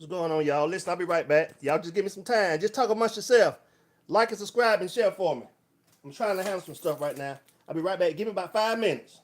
What's going on, y'all? Listen, I'll be right back. Y'all just give me some time. Just talk amongst yourself. Like and subscribe and share for me. I'm trying to handle some stuff right now. I'll be right back. Give me about 5 minutes.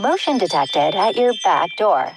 Motion detected at your back door.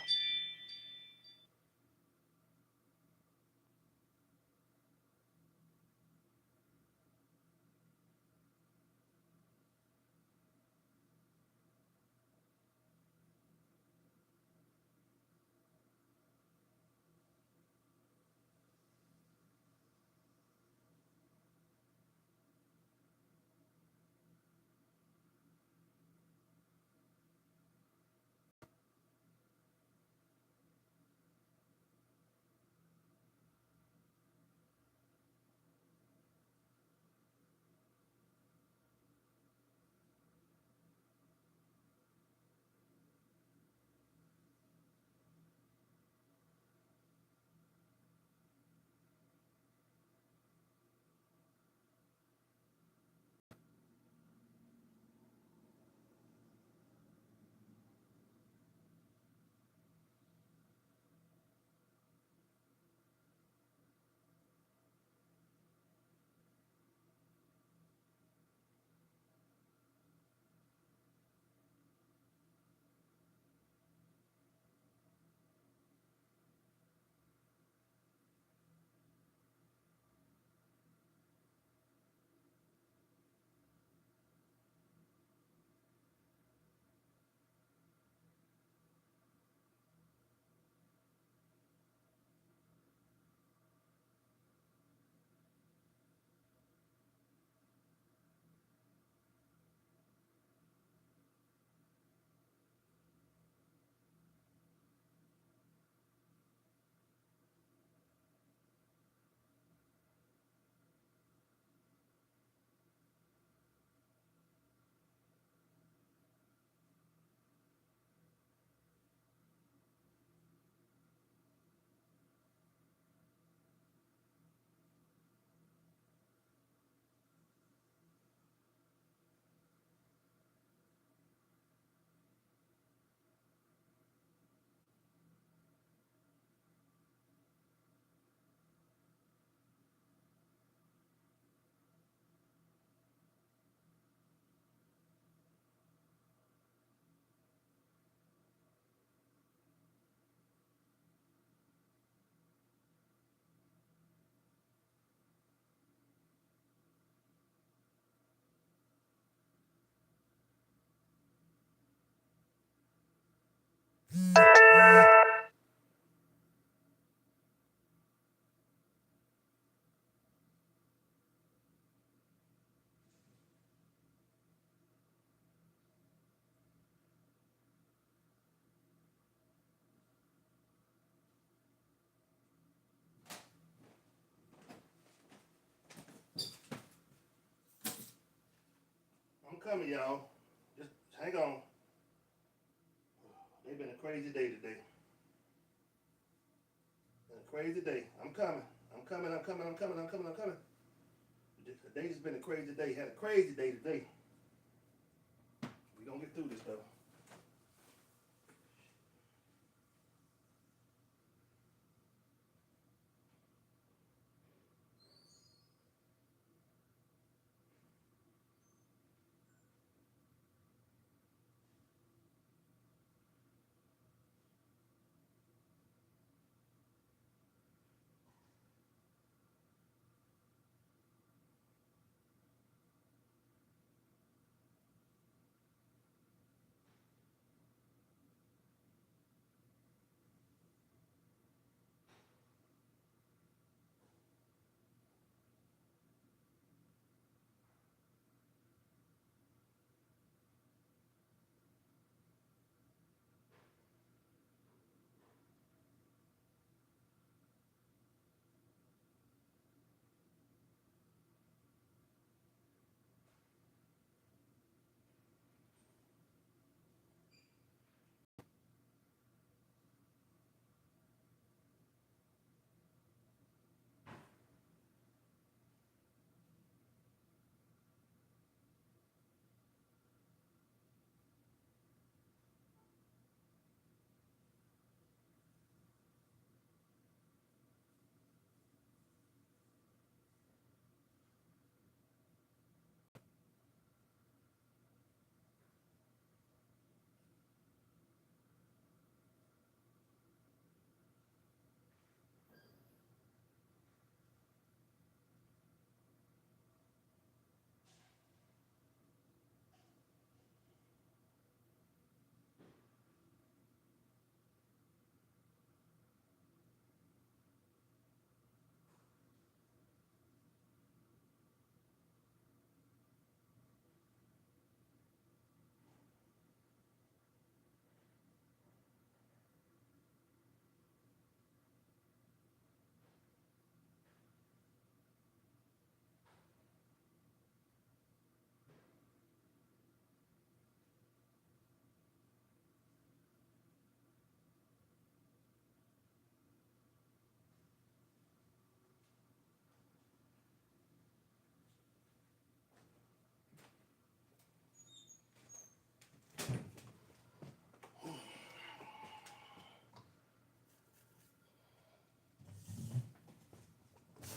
I'm coming, y'all. Just hang on. It's been a crazy day today. Been a crazy day. I'm coming. I'm coming. I'm coming. I'm coming. I'm coming. I'm coming. Today's been a crazy day. Had a crazy day today. We gonna get through this though.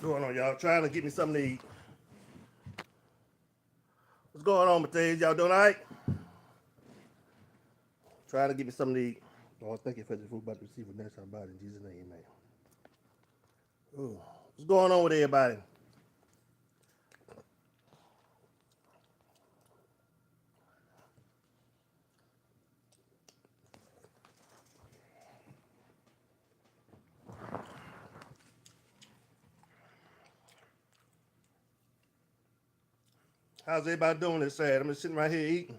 What's going on, y'all? Trying to get me something to eat. What's going on, Matthews? Y'all doing all right? Trying to get me something to eat. Lord, thank you for the food about to receive a next time in Jesus' name, man. Ooh. What's going on with everybody? How's everybody doing this Saturday? I'm just sitting right here eating.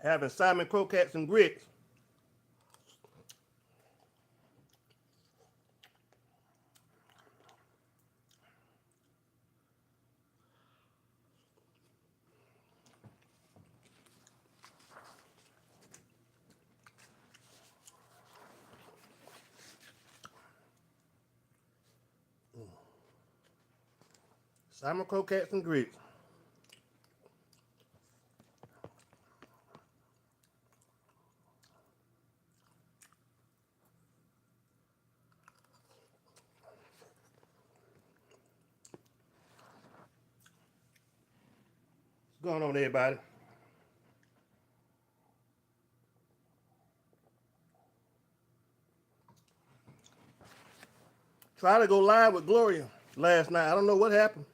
Having Simon croquettes and grits. Simon croquettes and grits. What's going on, everybody? Try to go live with Gloria last night. I don't know what happened.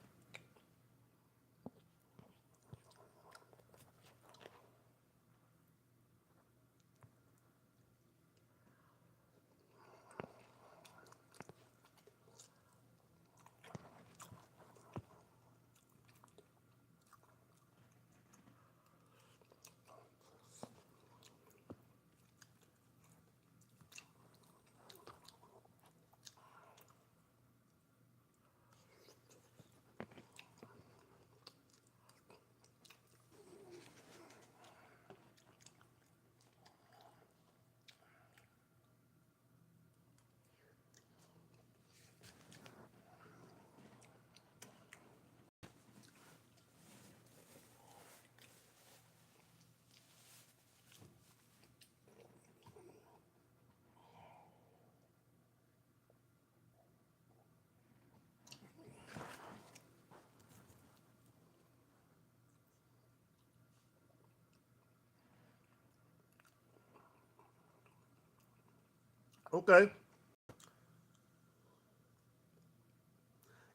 Okay.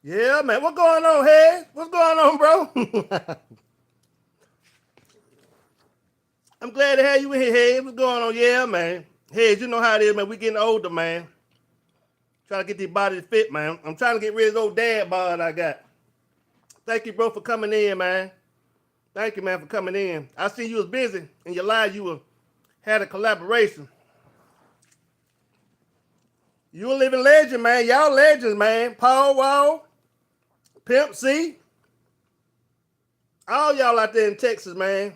Yeah, man. What's going on, Hayes? What's going on, bro? I'm glad to have you in here, Hayes. What's going on? Yeah, man. Hayes, you know how it is, man. We getting older, man. Trying to get these bodies fit, man. I'm trying to get rid of those dad bod I got. Thank you, bro, for coming in, man. Thank you, man, for coming in. I see you was busy in your live. Had a collaboration. You a living legend, man. Y'all legends, man. Paul Wall, Pimp C, all y'all out there in Texas, man.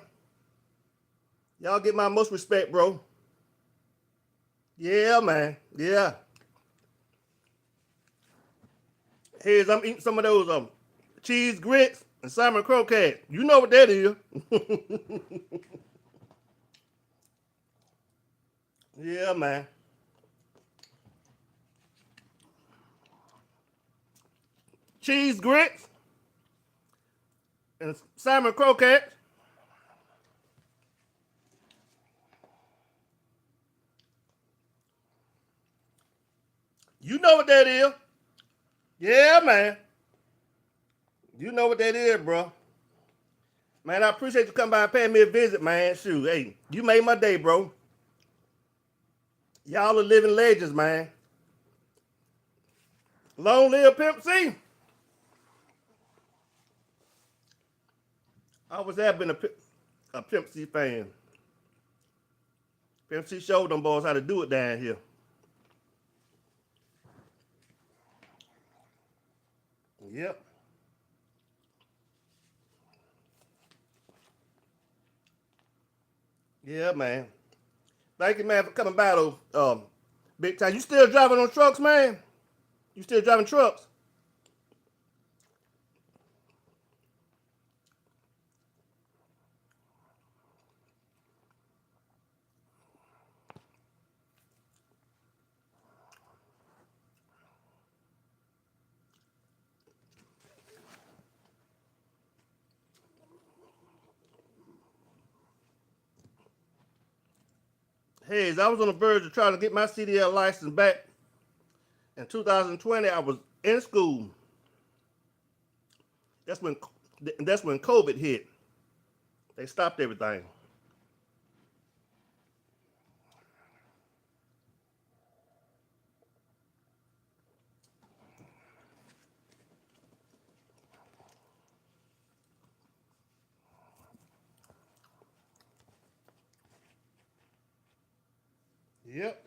Y'all get my most respect, bro. Yeah, man. Yeah. Here's I'm eating some of those cheese grits and salmon croquette. You know what that is. Yeah, man. Cheese grits and salmon croquette. You know what that is. Yeah, man. You know what that is, bro. Man, I appreciate you coming by and paying me a visit, man. Shoot, hey, you made my day, bro. Y'all are living legends, man. Long live Pimp C. I always have been a Pimp C fan. Pimp C showed them boys how to do it down here. Yep. Yeah, man. Thank you, man, for coming by though. Big time. You still driving on trucks, man? You still driving trucks? Hey, I was on the verge of trying to get my CDL license back. In 2020, I was in school. That's when COVID hit. They stopped everything. Yep.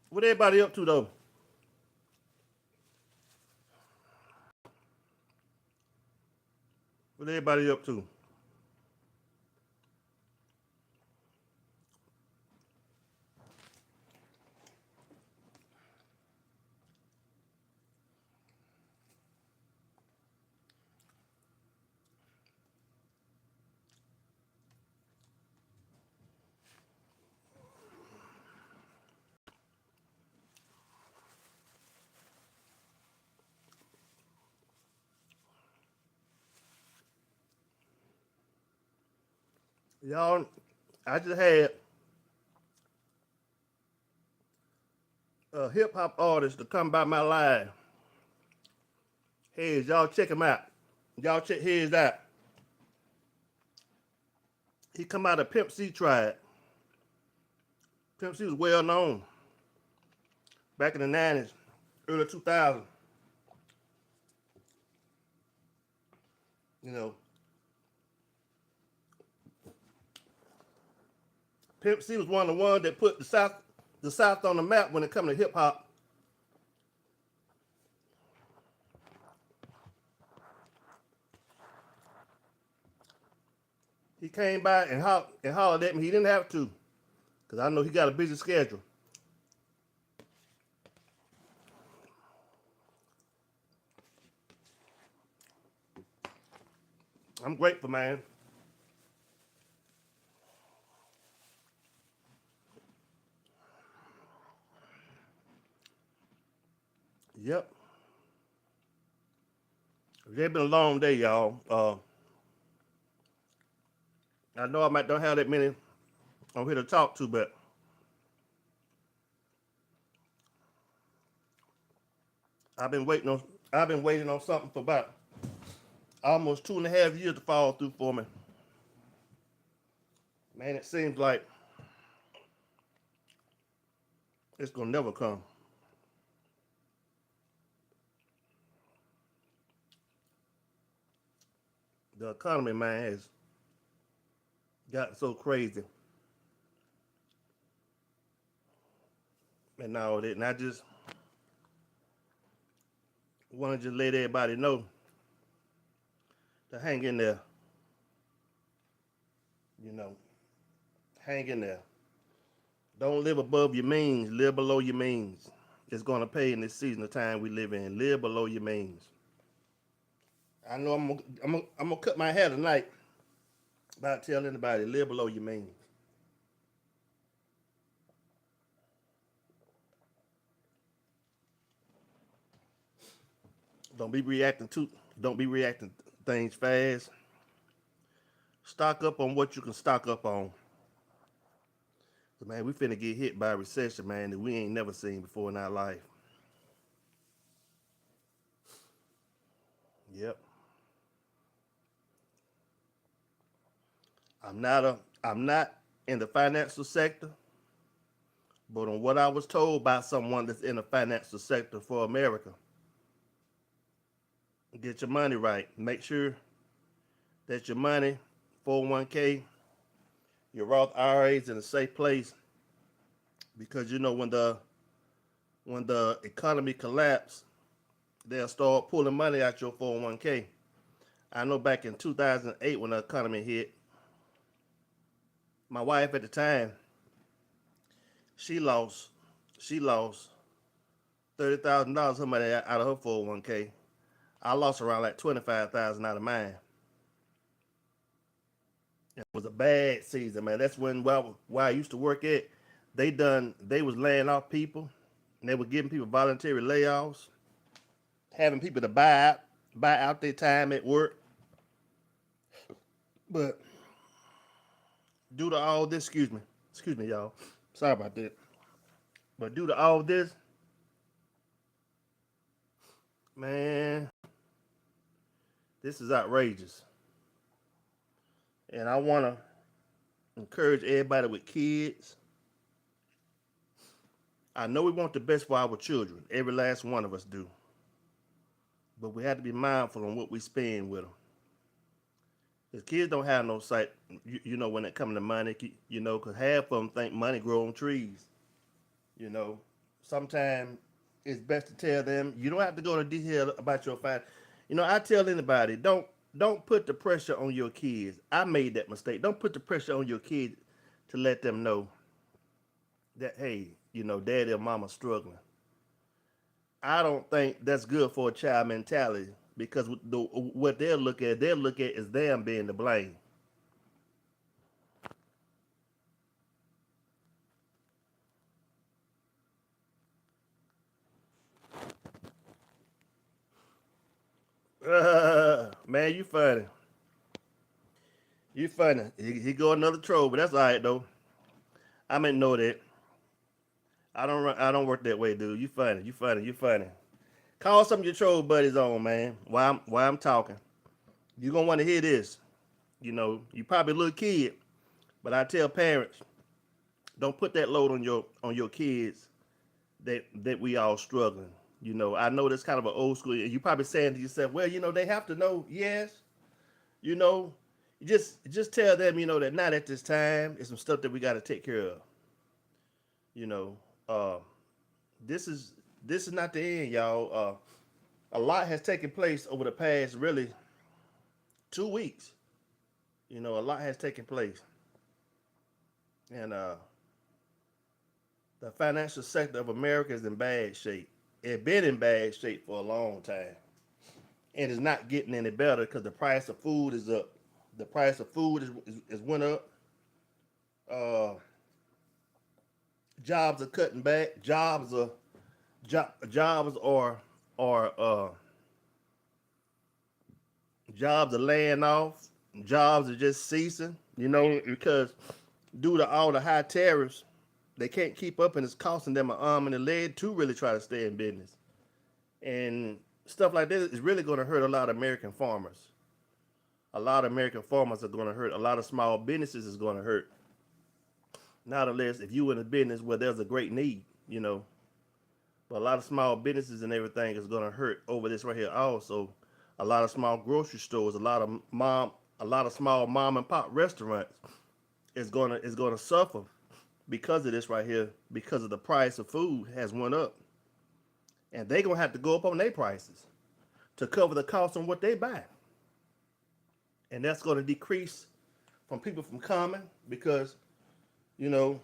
What everybody up to though? What everybody up to? Y'all, I just had a hip hop artist to come by my live. Hey, y'all check him out. Y'all check his out. He come out of Pimp C Tribe. Pimp C was well known back in the 90s, early 2000s. You know, Pimp C was one of the ones that put the South on the map when it comes to hip hop. He came by and hollered at me. He didn't have to, because I know he got a busy schedule. I'm grateful, man. Yep. It's been a long day, y'all. I know I might don't have that many on here to talk to, but I've been waiting on something for about almost 2.5 years to fall through for me. Man, it seems like it's gonna never come. The economy, man, has gotten so crazy. And all that. And I just want to just let everybody know to hang in there. You know, hang in there. Don't live above your means. Live below your means. It's going to pay in this season of time we live in. Live below your means. I know I'm gonna cut my hair tonight by telling anybody live below your means. Don't be reacting to things fast. Stock up on what you can stock up on. Man, we finna get hit by a recession, man, that we ain't never seen before in our life. Yep. I'm not in the financial sector, but on what I was told by someone that's in the financial sector for America, get your money right. Make sure that your money, 401k, your Roth IRAs in a safe place, because you know when the economy collapse, they'll start pulling money out your 401k. I know back in 2008 when the economy hit, My wife at the time, she lost she lost $30,000 somebody out of her 401k. I lost around like 25,000 out of mine. It was a bad season, man. That's when where I used to work at, they was laying off people, and they were giving people voluntary layoffs, having people to buy out their time at work. But due to all this, excuse me, y'all. Sorry about that. But due to all this, man, this is outrageous. And I want to encourage everybody with kids. I know we want the best for our children. Every last one of us do. But we have to be mindful on what we spend with them. Because kids don't have no sight, when it comes to money, because half of them think money grow on trees. You know, sometimes it's best to tell them, you don't have to go into detail about your finance. I tell anybody, don't put the pressure on your kids. I made that mistake. Don't put the pressure on your kids to let them know that, hey, daddy or mama's struggling. I don't think that's good for a child mentality because what they'll look at is them being to blame. Man, you funny. You funny. He go another troll, but that's all right though. I meant know that. I don't work that way, dude. You funny. You funny. You funny. Call some of your troll buddies on, man. While I'm talking, you gonna want to hear this. You probably a little kid, but I tell parents, don't put that load on your kids that we all struggling. I know that's kind of an old school. You probably saying to yourself, well, they have to know. Yes, you know, just tell them, that not at this time. It's some stuff that we got to take care of. You know, uh, this is not the end, y'all. A lot has taken place over the past really 2 weeks. A lot has taken place, and the financial sector of America is in bad shape. It's been in bad shape for a long time, and it's not getting any better because the price of food is up. The price of food is went up. Uh, Jobs are cutting back. Jobs are jobs are laying off. Jobs are just ceasing. Because due to all the high tariffs, they can't keep up, and it's costing them an arm and a leg to really try to stay in business. And stuff like this is really going to hurt a lot of American farmers. A lot of American farmers are going to hurt. A lot of small businesses is going to hurt. Not unless if you in a business where there's a great need. But a lot of small businesses and everything is going to hurt over this right here. Also, a lot of small grocery stores, a lot of small mom and pop restaurants is gonna suffer because of this right here. Because of the price of food has went up, and they gonna have to go up on their prices to cover the cost on what they buy, and that's gonna decrease from people from coming because you know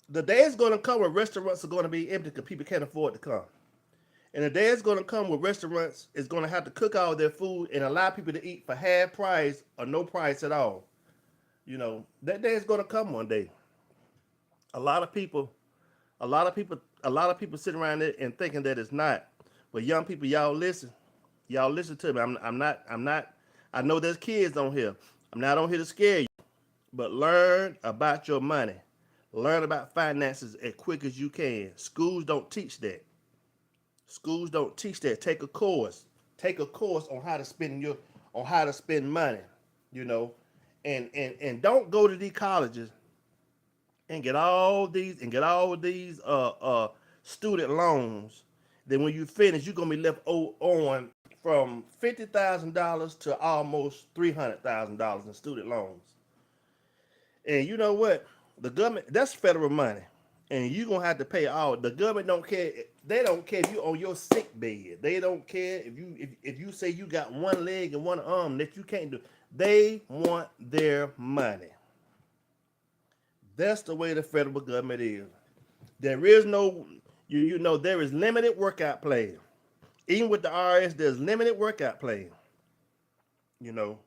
the day is gonna come where restaurants are gonna be empty because people can't afford to come. And the day is going to come where restaurants is going to have to cook all their food and allow people to eat for half price or no price at all. That day is going to come one day. A lot of people, a lot of people sitting around there and thinking that it's not. But young people, y'all listen to me. I'm not. I know there's kids on here. I'm not on here to scare you, but learn about your money. Learn about finances as quick as you can. Schools don't teach that. Schools don't teach that. Take a course. Take a course on how to spend money, you know. And don't go to these colleges and get all these student loans. Then when you finish, you're gonna be left on from $50,000 to almost $300,000 in student loans. And you know what? The government, that's federal money. And you're gonna have to pay all. The government don't care. They don't care if you on your sick bed. They don't care if you say you got one leg and one arm that you can't do. They want their money. That's the way the federal government is. There is no, you know, there is limited workout plan. Even with the IRS, there's limited workout plan. You know,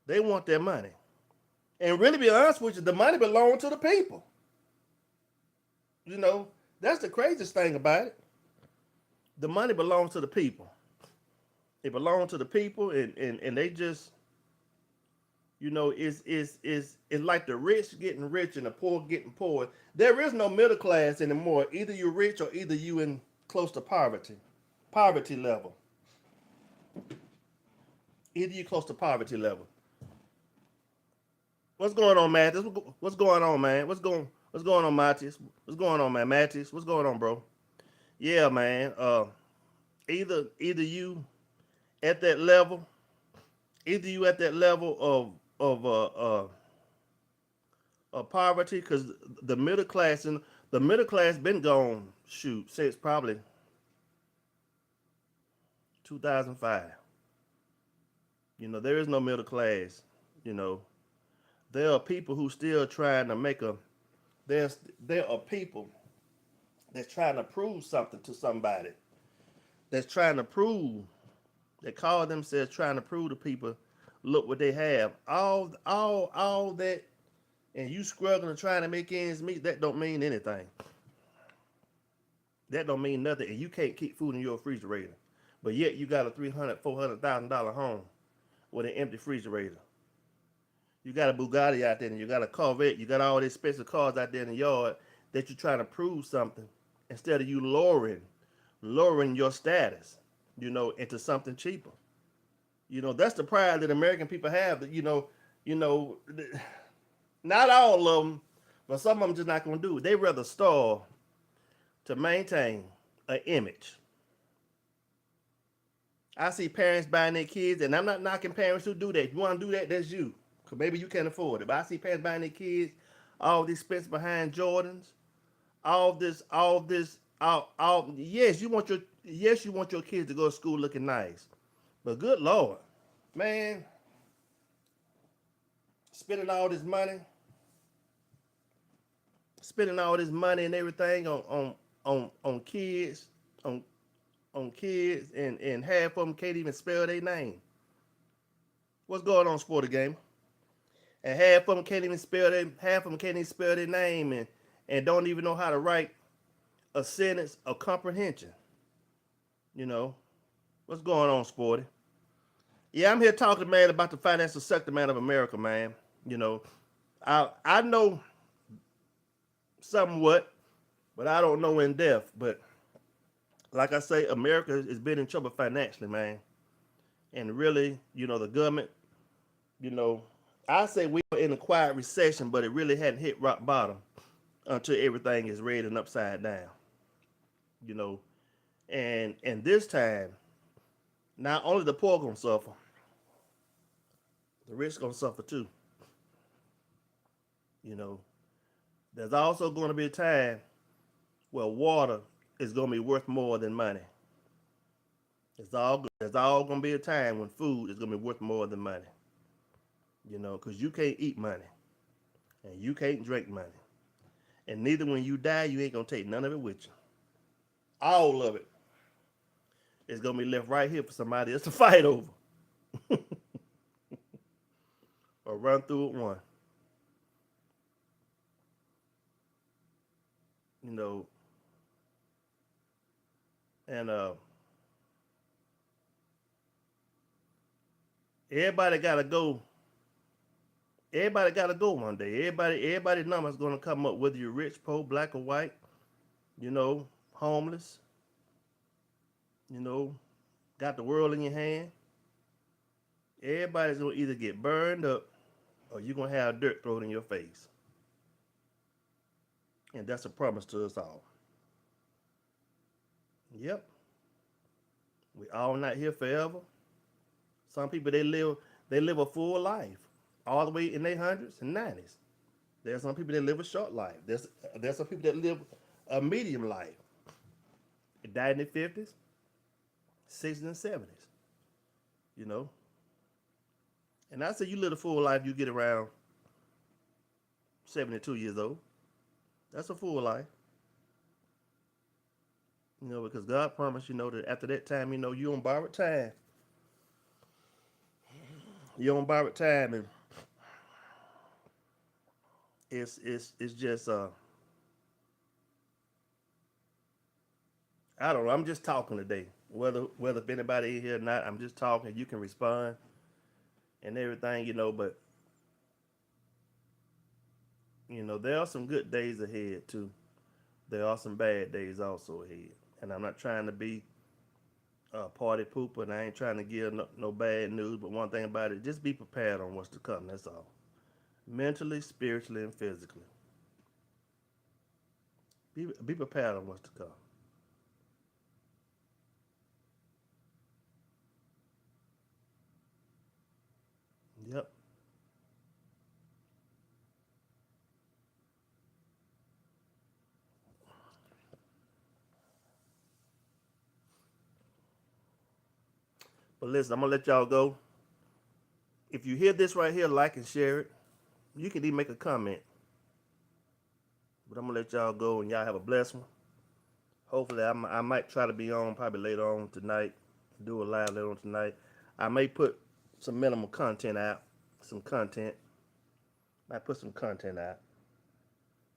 they want their money. And really, be honest with you, the money belongs to the people. You know, that's the craziest thing about it. The money belongs to the people. It belongs to the people, and they just, you know, it's like the rich getting rich and the poor getting poor. There is no middle class anymore. Either you're rich or either you in close to poverty level. Either you close to poverty level. What's going on, Mathis? What's going on, man? What's going on, Mathis? What's going on, man? Mathis, what's going on, bro? Yeah, man. Either you at that level, either you at that level of poverty, because the middle class been gone, shoot, since probably 2005. You know, there is no middle class. You know, there are people who still trying to make a. There are people that's trying to prove something to somebody. That's trying to prove. They call themselves trying to prove to people, look what they have. All that, and you struggling trying to make ends meet. That don't mean anything. That don't mean nothing, and you can't keep food in your refrigerator. But yet you got a $300,000-$400,000 home with an empty refrigerator. You got a Bugatti out there, and you got a Corvette. You got all these expensive cars out there in the yard that you're trying to prove something instead of you lowering your status, you know, into something cheaper. You know, that's the pride that American people have. That you know, not all of them, but some of them just not gonna do it. They rather starve to maintain an image. I see parents buying their kids, and I'm not knocking parents who do that. If you want to do that, that's you. Because maybe you can't afford it. But I see parents buying their kids all these expensive behind Jordans, yes, you want your kids to go to school looking nice. But good Lord, man, spending all this money, and everything on kids, on kids, and half of them can't even spell their name. What's going on, Sporty Gamer? And half of them can't even spell their name, and don't even know how to write a sentence of comprehension. You know, what's going on, Sporty? Yeah, I'm here talking, man, about the financial sector, man, of America, man. You know, I know somewhat, but I don't know in depth. But like I say, America has been in trouble financially, man. And really, you know, the government, you know, I say we were in a quiet recession, but it really hadn't hit rock bottom until everything is red and upside down. You know, and this time, not only the poor gonna suffer, the rich gonna suffer too. You know, there's also going to be a time where water is going to be worth more than money. There's all going to be a time when food is going to be worth more than money. You know, because you can't eat money, and you can't drink money, and neither when you die you ain't gonna take none of it with you. All of it is gonna be left right here for somebody else to fight over, or run through it one. You know, and everybody gotta go. Everybody gotta go one day. Everybody's number's gonna come up, whether you're rich, poor, black or white. You know, homeless. You know, got the world in your hand. Everybody's gonna either get burned up or you're gonna have dirt thrown in your face. And that's a promise to us all. Yep. We all not here forever. Some people they live a full life, all the way in their hundreds and nineties. There's some people that live a short life. There's some people that live a medium life. They died in their 50s, 60s, and 70s. You know. And I say you live a full life, you get around 72 years old. That's a full life. You know, because God promised, you know, that after that time, you know, you on borrowed time. You on borrowed time, and it's just I don't know. I'm just talking today. Whether if anybody in here or not, I'm just talking. You can respond and everything, you know. But you know, there are some good days ahead too. There are some bad days also ahead. And I'm not trying to be a party pooper, and I ain't trying to give no bad news. But one thing about it, just be prepared on what's to come. That's all. Mentally, spiritually, and physically. Be prepared on what's to come. Yep. But listen, I'm gonna let y'all go. If you hear this right here, like and share it. You can even make a comment. But I'm gonna let y'all go, and y'all have a blessed one. Hopefully, I might try to be on probably later on tonight. Do a live later on tonight. I may put some minimal content out. Some content. Might put some content out.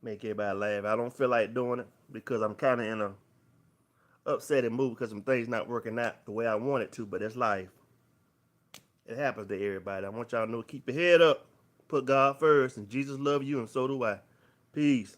Make everybody laugh. I don't feel like doing it because I'm kind of in a upsetting mood because some things not working out the way I want it to. But it's life. It happens to everybody. I want y'all to know, keep your head up. Put God first, and Jesus love you, and so do I. Peace.